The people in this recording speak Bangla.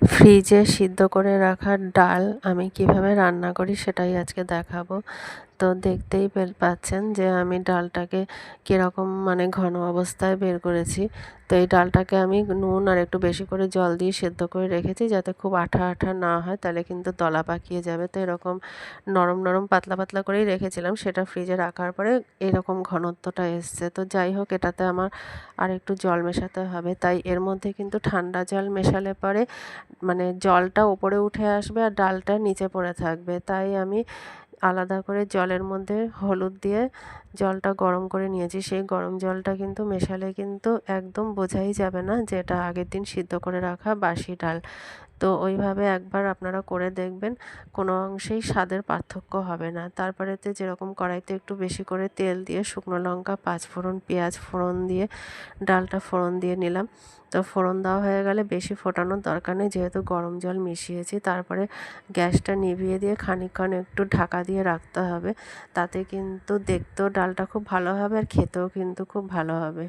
ফ্রিজে সিদ্ধ করে রাখা ডাল আমি কিভাবে রান্না করি সেটাই আজকে দেখাবো। তো দেখতেই পাচ্ছেন যে আমি ডালটাকে কীরকম মানে ঘন অবস্থায় বের করেছি। তো এই ডালটাকে আমি নুন আর একটু বেশি করে জল দিয়ে সেদ্ধ করে রেখেছি যাতে খুব আঠা আঠা না হয়, তাহলে কিন্তু দলা পাকিয়ে যাবে। তো এরকম নরম নরম পাতলা পাতলা করেই রেখেছিলাম, সেটা ফ্রিজে রাখার পরে এরকম ঘনত্বটা এসছে। তো যাই হোক, এটাতে আমার আর একটু জল মেশাতে হবে, তাই এর মধ্যে কিন্তু ঠান্ডা জল মেশালে পরে মানে জলটা ওপরে উঠে আসবে আর ডালটা নিচে পড়ে থাকবে। তাই আমি আলাদা করে জলের মধ্যে হলুদ দিয়ে জলটা গরম করে নিয়েছি। সেই গরম জলটা কিন্তু মেশালে কিন্তু একদম বোঝাই যাবে না যে এটা আগের দিন সিদ্ধ করে রাখা বাসি ডাল। তো ওইভাবে একবার আপনারা করে দেখবেন, কোনো অংশেই স্বাদের পার্থক্য হবে না। তারপরেতে যেরকম কড়াইতে একটু বেশি করে তেল দিয়ে শুকনো লঙ্কা, পাঁচফোড়ন, পেঁয়াজ ফোড়ন দিয়ে ডালটা ফোড়ন দিয়ে নিলাম। তো ফোড়ন দেওয়া হয়ে গেলে বেশি ফোটানোর দরকার নেই, যেহেতু গরম জল মিশিয়েছি। তারপরে গ্যাসটা নিভিয়ে দিয়ে খানিকক্ষণ একটু ঢাকা দিয়ে রাখতে হবে, তাতে কিন্তু দেখতেও ডালটা খুব ভালো হবে আর খেতেও কিন্তু খুব ভালো হবে।